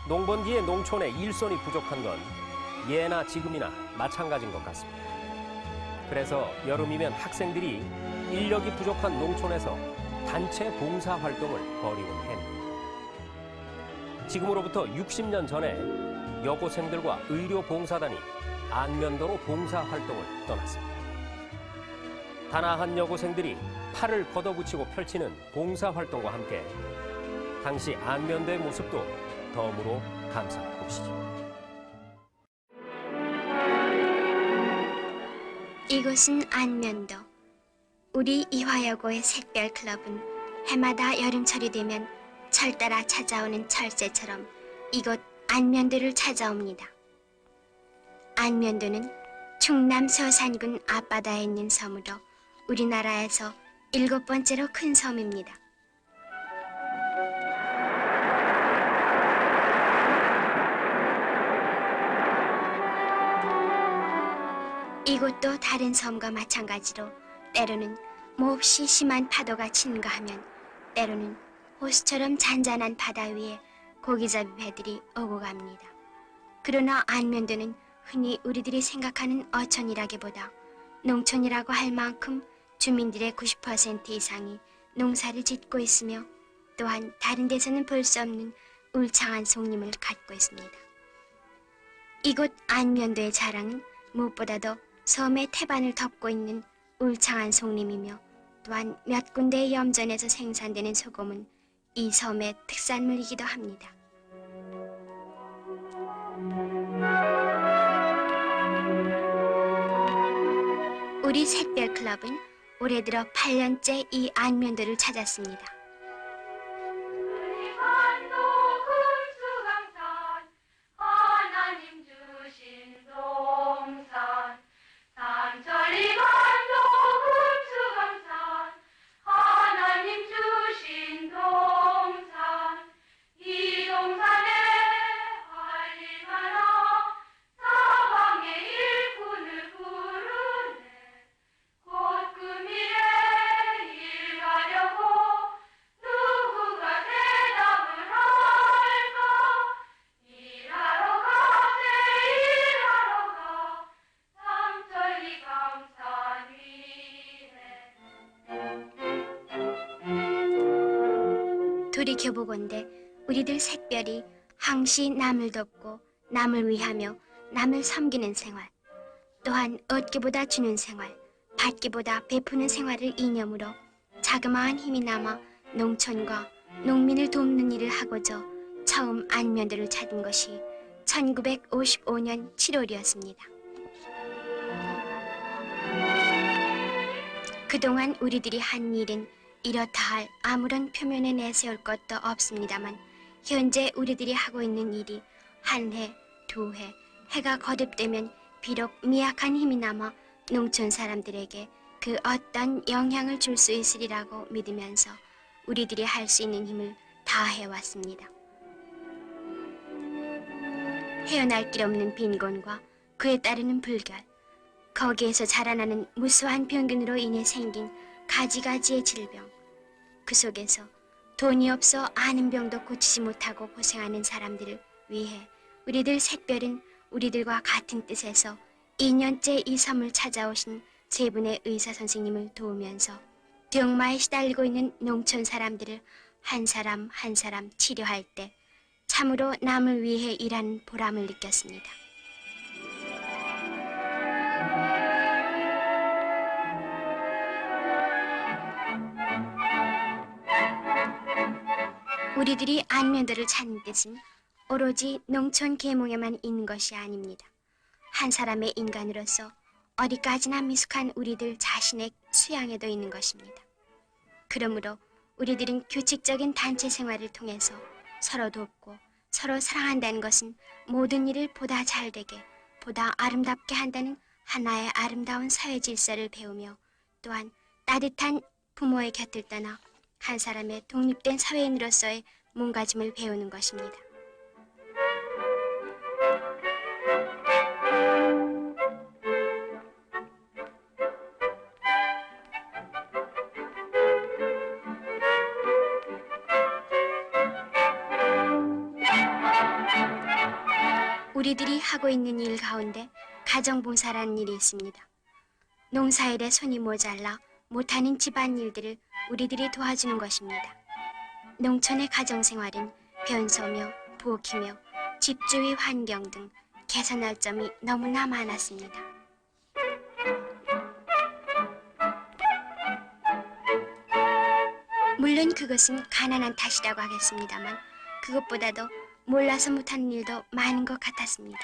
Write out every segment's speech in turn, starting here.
농번기에 농촌에 일손이 부족한 건 예나 지금이나 마찬가지인 것 같습니다. 그래서 여름이면 학생들이 인력이 부족한 농촌에서 단체 봉사 활동을 벌이곤 합니다. 지금으로부터 60년 전에 여고생들과 의료봉사단이 안면도로 봉사 활동을 떠났습니다. 다나한 여고생들이 팔을 걷어붙이고 펼치는 봉사 활동과 함께 당시 안면도의 모습도 덤으로 감상해 보시죠. 이곳은 안면도. 우리 이화여고의 샛별클럽은 해마다 여름철이 되면 철 따라 찾아오는 철새처럼 이곳 안면도를 찾아옵니다. 안면도는 충남 서산군 앞바다에 있는 섬으로 우리나라에서 7번째로 큰 섬입니다. 이곳도 다른 섬과 마찬가지로 때로는 몹시 심한 파도가 치는가 하면 때로는 호수처럼 잔잔한 바다 위에 고기잡이 배들이 오고 갑니다. 그러나 안면도는 흔히 우리들이 생각하는 어촌이라기보다 농촌이라고 할 만큼 주민들의 90% 이상이 농사를 짓고 있으며 또한 다른 데서는 볼 수 없는 울창한 송림을 갖고 있습니다. 이곳 안면도의 자랑은 무엇보다도 섬의 태반을 덮고 있는 울창한 송림이며 또한 몇 군데의 염전에서 생산되는 소금은 이 섬의 특산물이기도 합니다. 우리 샛별클럽은 올해 들어 8년째 이 안면도를 찾았습니다. 돌이켜보건대 우리들 샛별이 항시 남을 돕고 남을 위하며 남을 섬기는 생활, 또한 얻기보다 주는 생활, 받기보다 베푸는 생활을 이념으로 자그마한 힘이 남아 농촌과 농민을 돕는 일을 하고자 처음 안면도를 찾은 것이 1955년 7월이었습니다. 그동안 우리들이 한 일은 이렇다 할 아무런 표면에 내세울 것도 없습니다만 현재 우리들이 하고 있는 일이 한 해, 두 해, 해가 거듭되면 비록 미약한 힘이 남아 농촌 사람들에게 그 어떤 영향을 줄 수 있으리라고 믿으면서 우리들이 할 수 있는 힘을 다해왔습니다. 헤어날 길 없는 빈곤과 그에 따르는 불결, 거기에서 자라나는 무수한 병균으로 인해 생긴 가지가지의 질병, 그 속에서 돈이 없어 아는 병도 고치지 못하고 고생하는 사람들을 위해 우리들 샛별은 우리들과 같은 뜻에서 2년째 이 섬을 찾아오신 세 분의 의사 선생님을 도우면서 병마에 시달리고 있는 농촌 사람들을 한 사람 한 사람 치료할 때 참으로 남을 위해 일하는 보람을 느꼈습니다. 우리들이 안면도를 찾는 뜻은 오로지 농촌 계몽에만 있는 것이 아닙니다. 한 사람의 인간으로서 어디까지나 미숙한 우리들 자신의 수양에도 있는 것입니다. 그러므로 우리들은 규칙적인 단체 생활을 통해서 서로 돕고 서로 사랑한다는 것은 모든 일을 보다 잘되게, 보다 아름답게 한다는 하나의 아름다운 사회 질서를 배우며 또한 따뜻한 부모의 곁을 떠나 한 사람의 독립된 사회인으로서의 몸가짐을 배우는 것입니다. 우리들이 하고 있는 일 가운데 가정봉사라는 일이 있습니다. 농사일에 손이 모자라 못하는 집안일들을 우리들이 도와주는 것입니다. 농촌의 가정생활은 변소며 부엌이며 집 주위 환경 등 개선할 점이 너무나 많았습니다. 물론 그것은 가난한 탓이라고 하겠습니다만 그것보다도 몰라서 못하는 일도 많은 것 같았습니다.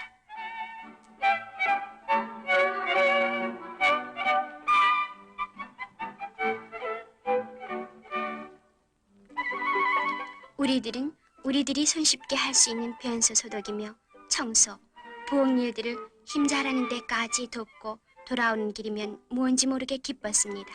우리들은 우리들이 손쉽게 할 수 있는 변소 소독이며 청소, 부엌 일들을 힘 잘하는 데까지 돕고 돌아오는 길이면 뭔지 모르게 기뻤습니다.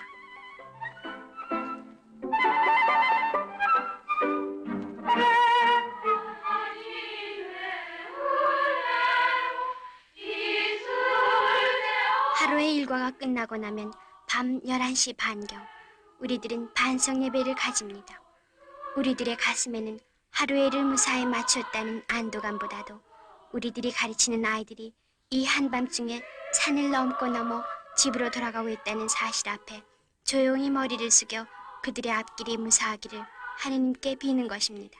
하루의 일과가 끝나고 나면 밤 11시 반경 우리들은 반석 예배를 가집니다. 우리들의 가슴에는 하루의 일을 무사히 마쳤다는 안도감보다도 우리들이 가르치는 아이들이 이 한밤중에 산을 넘고 넘어 집으로 돌아가고 있다는 사실 앞에 조용히 머리를 숙여 그들의 앞길이 무사하기를 하느님께 비는 것입니다.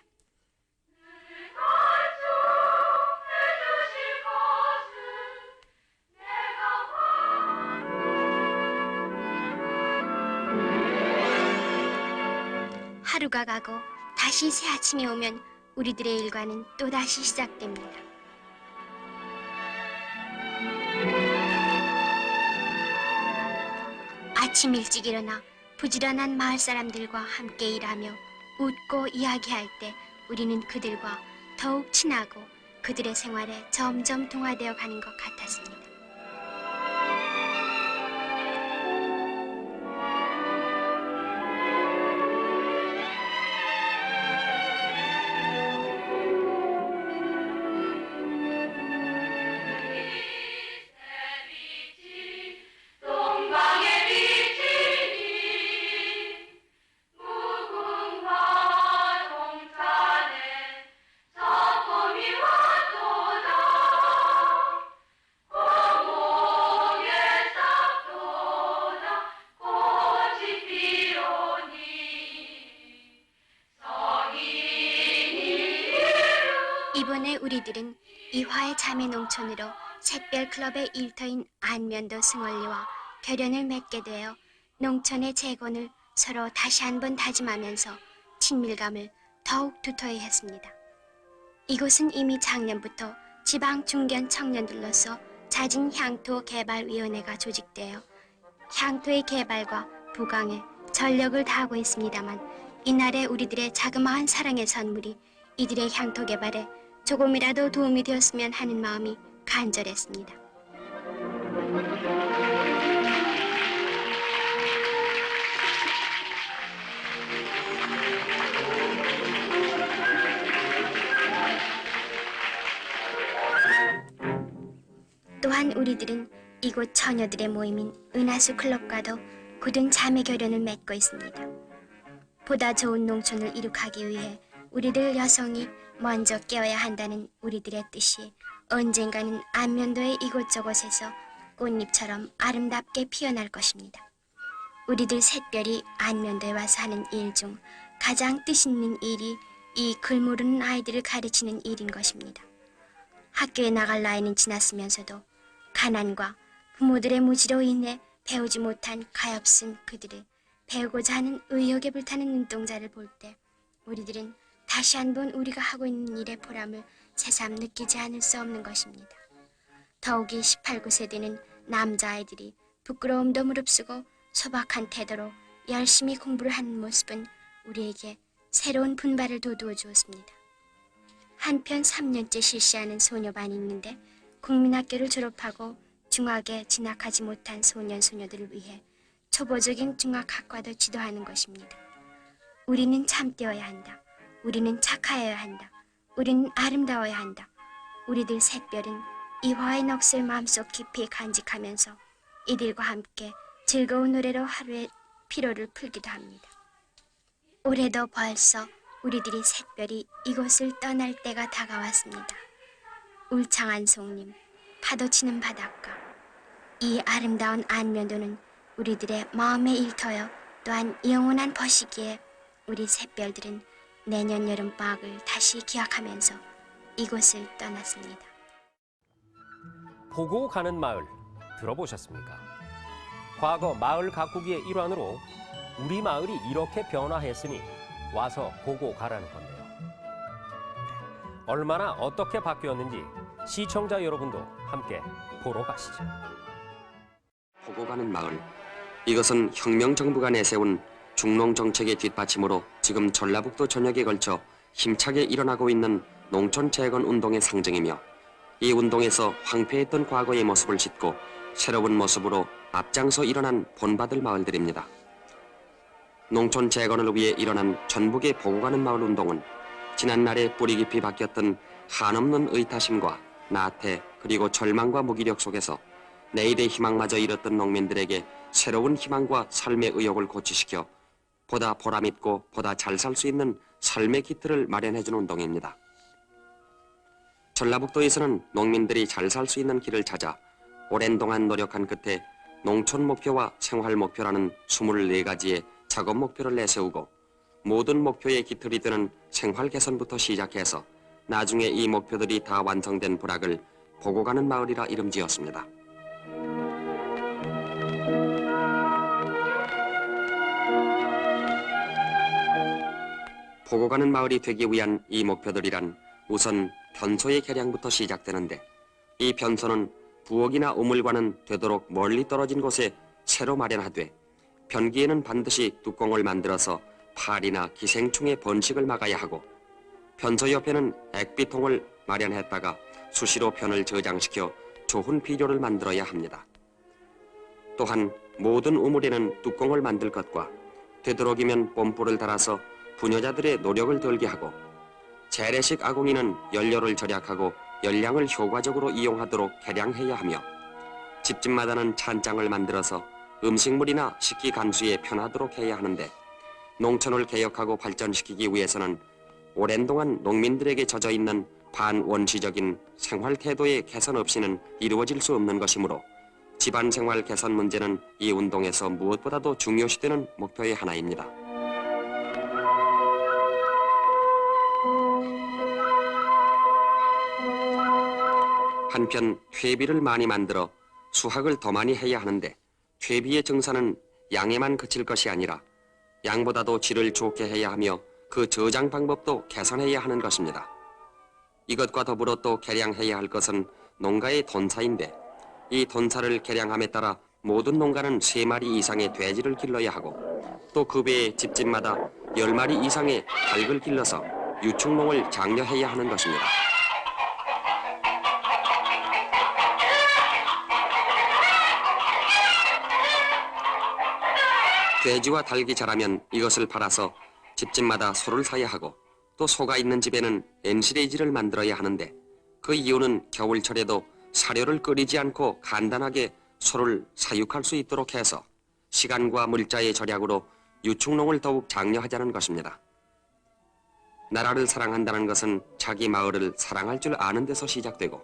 하루가 가고 다시 새 아침이 오면 우리들의 일과는 또다시 시작됩니다. 아침 일찍 일어나 부지런한 마을 사람들과 함께 일하며 웃고 이야기할 때 우리는 그들과 더욱 친하고 그들의 생활에 점점 동화되어 가는 것 같았습니다. 이번에 우리들은 이화의 자매 농촌으로 샛별 클럽의 일터인 안면도 승원리와 결연을 맺게 되어 농촌의 재건을 서로 다시 한번 다짐하면서 친밀감을 더욱 두터이 했습니다. 이곳은 이미 작년부터 지방 중견 청년들로서 잦은 향토 개발위원회가 조직되어 향토의 개발과 부강에 전력을 다하고 있습니다만 이날의 우리들의 자그마한 사랑의 선물이 이들의 향토 개발에 조금이라도 도움이 되었으면 하는 마음이 간절했습니다. 또한 우리들은 이곳 처녀들의 모임인 은하수 클럽과도 굳은 자매 결연을 맺고 있습니다. 보다 좋은 농촌을 이룩하기 위해 우리들 여성이 먼저 깨어야 한다는 우리들의 뜻이 언젠가는 안면도의 이곳저곳에서 꽃잎처럼 아름답게 피어날 것입니다. 우리들 샛별이 안면도에 와서 하는 일 중 가장 뜻 있는 일이 이 글 모르는 아이들을 가르치는 일인 것입니다. 학교에 나갈 나이는 지났으면서도 가난과 부모들의 무지로 인해 배우지 못한 가엾은 그들을 배우고자 하는 의욕에 불타는 눈동자를 볼 때 우리들은 다시 한번 우리가 하고 있는 일의 보람을 새삼 느끼지 않을 수 없는 것입니다. 더욱이 18, 9세 되는 남자아이들이 부끄러움도 무릅쓰고 소박한 태도로 열심히 공부를 하는 모습은 우리에게 새로운 분발을 돋우어 주었습니다. 한편 3년째 실시하는 소녀반이 있는데 국민학교를 졸업하고 중학에 진학하지 못한 소년 소녀들을 위해 초보적인 중학학과도 지도하는 것입니다. 우리는 참되어야 한다. 우리는 착하여야 한다. 우리는 아름다워야 한다. 우리들 샛별은 이화의 넋을 마음속 깊이 간직하면서 이들과 함께 즐거운 노래로 하루의 피로를 풀기도 합니다. 올해도 벌써 우리들이 샛별이 이곳을 떠날 때가 다가왔습니다. 울창한 송림, 파도치는 바닷가. 이 아름다운 안면도는 우리들의 마음에 일터여 또한 영원한 벗이기에 우리 샛별들은 내년 여름방학을 다시 기약하면서 이곳을 떠났습니다. 보고 가는 마을 들어보셨습니까? 과거 마을 가꾸기의 일환으로 우리 마을이 이렇게 변화했으니 와서 보고 가라는 건데요. 얼마나 어떻게 바뀌었는지 시청자 여러분도 함께 보러 가시죠. 보고 가는 마을. 이것은 혁명정부가 내세운 중농정책의 뒷받침으로 지금 전라북도 전역에 걸쳐 힘차게 일어나고 있는 농촌 재건 운동의 상징이며 이 운동에서 황폐했던 과거의 모습을 싣고 새로운 모습으로 앞장서 일어난 본받을 마을들입니다. 농촌 재건을 위해 일어난 전북의 보고 가는 마을 운동은 지난날에 뿌리 깊이 박혔던 한없는 의타심과 나태 그리고 절망과 무기력 속에서 내일의 희망마저 잃었던 농민들에게 새로운 희망과 삶의 의욕을 고취시켜 보다 보람있고 보다 잘 살 수 있는 삶의 기틀을 마련해준 운동입니다. 전라북도에서는 농민들이 잘 살 수 있는 길을 찾아 오랜 동안 노력한 끝에 농촌 목표와 생활 목표라는 24가지의 작업 목표를 내세우고 모든 목표의 기틀이 되는 생활 개선부터 시작해서 나중에 이 목표들이 다 완성된 부락을 보고 가는 마을이라 이름 지었습니다. 보고 가는 마을이 되기 위한 이 목표들이란 우선 변소의 개량부터 시작되는데 이 변소는 부엌이나 우물과는 되도록 멀리 떨어진 곳에 새로 마련하되 변기에는 반드시 뚜껑을 만들어서 파리나 기생충의 번식을 막아야 하고 변소 옆에는 액비통을 마련했다가 수시로 변을 저장시켜 좋은 비료를 만들어야 합니다. 또한 모든 우물에는 뚜껑을 만들 것과 되도록이면 뽐불을 달아서 부녀자들의 노력을 덜게 하고 재래식 아궁이는 연료를 절약하고 열량을 효과적으로 이용하도록 개량해야 하며 집집마다는 찬장을 만들어서 음식물이나 식기 간수에 편하도록 해야 하는데 농촌을 개혁하고 발전시키기 위해서는 오랜 동안 농민들에게 젖어있는 반원시적인 생활 태도의 개선 없이는 이루어질 수 없는 것이므로 집안 생활 개선 문제는 이 운동에서 무엇보다도 중요시되는 목표의 하나입니다. 한편 퇴비를 많이 만들어 수확을 더 많이 해야 하는데 퇴비의 증산은 양에만 그칠 것이 아니라 양보다도 질을 좋게 해야 하며 그 저장 방법도 개선해야 하는 것입니다. 이것과 더불어 또 개량해야 할 것은 농가의 돈사인데 이 돈사를 개량함에 따라 모든 농가는 3마리 이상의 돼지를 길러야 하고 또 그 외에 집집마다 10마리 이상의 닭을 길러서 유축농을 장려해야 하는 것입니다. 돼지와 닭이 자라면 이것을 팔아서 집집마다 소를 사야 하고 또 소가 있는 집에는 엔시레지를 만들어야 하는데 그 이유는 겨울철에도 사료를 끓이지 않고 간단하게 소를 사육할 수 있도록 해서 시간과 물자의 절약으로 유축농을 더욱 장려하자는 것입니다. 나라를 사랑한다는 것은 자기 마을을 사랑할 줄 아는 데서 시작되고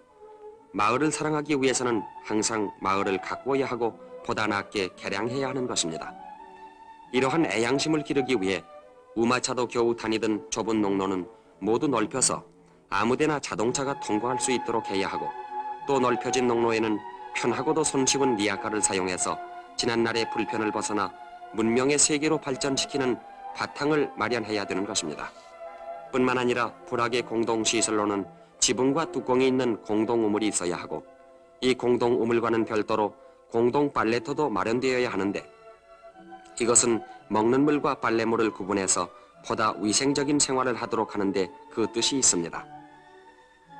마을을 사랑하기 위해서는 항상 마을을 가꾸어야 하고 보다 낫게 개량해야 하는 것입니다. 이러한 애양심을 기르기 위해 우마차도 겨우 다니던 좁은 농로는 모두 넓혀서 아무데나 자동차가 통과할 수 있도록 해야 하고 또 넓혀진 농로에는 편하고도 손쉬운 리아카를 사용해서 지난날의 불편을 벗어나 문명의 세계로 발전시키는 바탕을 마련해야 되는 것입니다. 뿐만 아니라 불악의 공동시설로는 지붕과 뚜껑이 있는 공동우물이 있어야 하고 이 공동우물과는 별도로 공동빨래터도 마련되어야 하는데 이것은 먹는 물과 빨래물을 구분해서 보다 위생적인 생활을 하도록 하는데 그 뜻이 있습니다.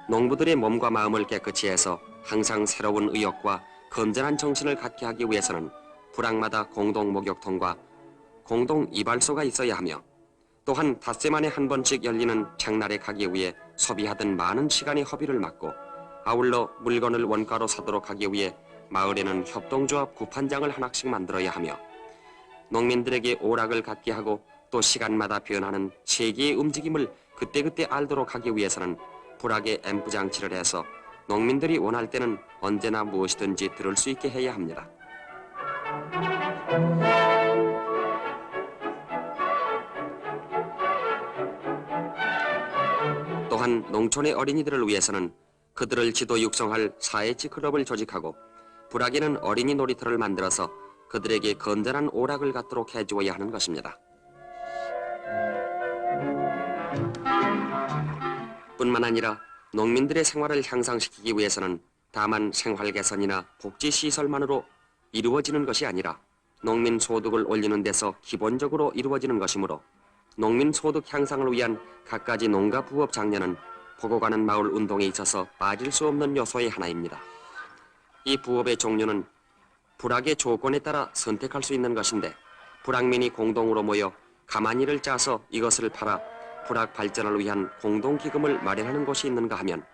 농부들의 몸과 마음을 깨끗이 해서 항상 새로운 의욕과 건전한 정신을 갖게 하기 위해서는 불악마다 공동 목욕통과 공동 이발소가 있어야 하며 또한 닷새 만에 한 번씩 열리는 장날에 가기 위해 소비하던 많은 시간의 허비를 막고 아울러 물건을 원가로 사도록 하기 위해 마을에는 협동조합 구판장을 하나씩 만들어야 하며 농민들에게 오락을 갖게 하고 또 시간마다 변하는 세계의 움직임을 그때그때 알도록 하기 위해서는 불악의 앰프 장치를 해서 농민들이 원할 때는 언제나 무엇이든지 들을 수 있게 해야 합니다. 또한 농촌의 어린이들을 위해서는 그들을 지도 육성할 사회치 클럽을 조직하고 불악에는 어린이 놀이터를 만들어서 그들에게 건전한 오락을 갖도록 해주어야 하는 것입니다. 뿐만 아니라 농민들의 생활을 향상시키기 위해서는 다만 생활 개선이나 복지 시설만으로 이루어지는 것이 아니라 농민 소득을 올리는 데서 기본적으로 이루어지는 것이므로 농민 소득 향상을 위한 갖가지 농가 부업 장려는 보고 가는 마을 운동에 있어서 빠질 수 없는 요소의 하나입니다. 이 부업의 종류는 불악의 조건에 따라 선택할 수 있는 것인데 불악민이 공동으로 모여 가만히를 짜서 이것을 팔아 불악 발전을 위한 공동기금을 마련하는 곳이 있는가 하면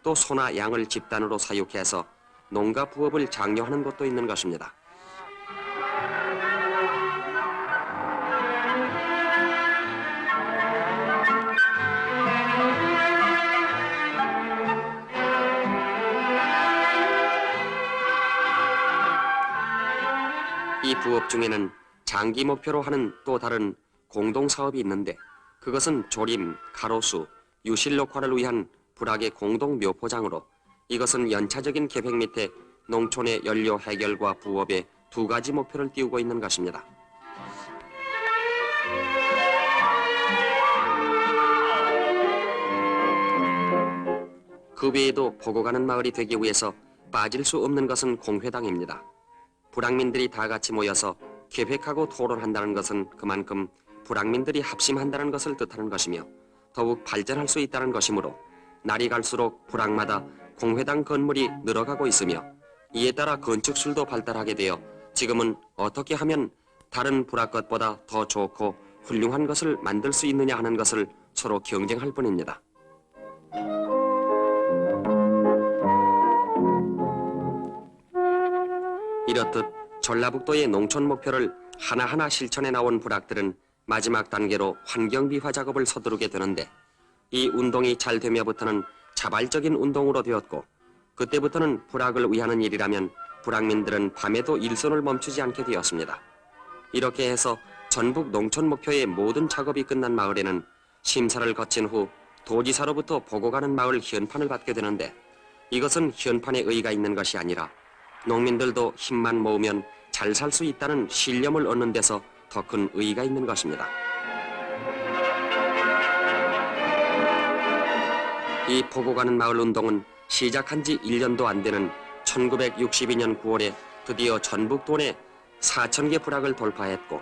또 소나 양을 집단으로 사육해서 농가 부업을 장려하는 곳도 있는 것입니다. 이 부업 중에는 장기 목표로 하는 또 다른 공동사업이 있는데 그것은 조림, 가로수, 유실 녹화를 위한 불악의 공동 묘포장으로 이것은 연차적인 계획 밑에 농촌의 연료 해결과 부업의 두 가지 목표를 띄우고 있는 것입니다. 그 외에도 보고 가는 마을이 되기 위해서 빠질 수 없는 것은 공회당입니다. 불악민들이 다 같이 모여서 계획하고 토론한다는 것은 그만큼 불악민들이 합심한다는 것을 뜻하는 것이며 더욱 발전할 수 있다는 것이므로 날이 갈수록 불악마다 공회당 건물이 늘어가고 있으며 이에 따라 건축술도 발달하게 되어 지금은 어떻게 하면 다른 불악 것보다 더 좋고 훌륭한 것을 만들 수 있느냐 하는 것을 서로 경쟁할 뿐입니다. 이렇듯 전라북도의 농촌 목표를 하나하나 실천해 나온 불악들은 마지막 단계로 환경비화 작업을 서두르게 되는데 이 운동이 잘 되며부터는 자발적인 운동으로 되었고 그때부터는 불악을 위하는 일이라면 불악민들은 밤에도 일손을 멈추지 않게 되었습니다. 이렇게 해서 전북 농촌 목표의 모든 작업이 끝난 마을에는 심사를 거친 후 도지사로부터 보고 가는 마을 현판을 받게 되는데 이것은 현판에 의의가 있는 것이 아니라 농민들도 힘만 모으면 잘 살 수 있다는 신념을 얻는 데서 더 큰 의의가 있는 것입니다. 이 보고 가는 마을 운동은 시작한 지 1년도 안 되는 1962년 9월에 드디어 전북도내 4,000개 불악을 돌파했고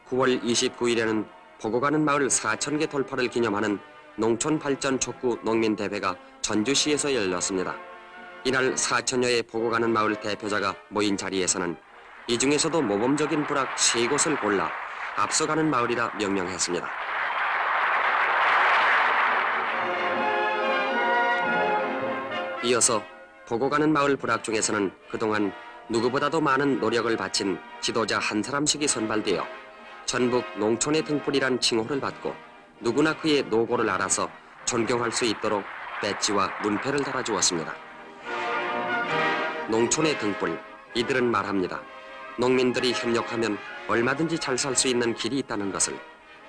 9월 29일에는 보고 가는 마을 4,000개 돌파를 기념하는 농촌발전 촉구 농민대회가 전주시에서 열렸습니다. 이날 4,000여의 보고 가는 마을 대표자가 모인 자리에서는 이 중에서도 모범적인 불악 3곳을 골라 앞서가는 마을이라 명명했습니다. 이어서 보고 가는 마을 불악 중에서는 그동안 누구보다도 많은 노력을 바친 지도자 한 사람씩이 선발되어 전북 농촌의 등불이란 칭호를 받고 누구나 그의 노고를 알아서 존경할 수 있도록 배지와 문패를 달아주었습니다. 농촌의 등불, 이들은 말합니다. 농민들이 협력하면 얼마든지 잘 살 수 있는 길이 있다는 것을,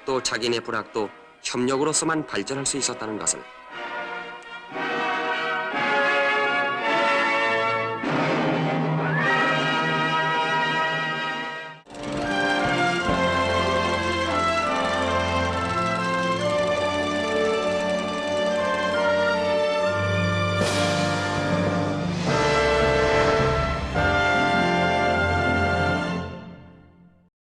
또 자기네 불악도 협력으로서만 발전할 수 있었다는 것을,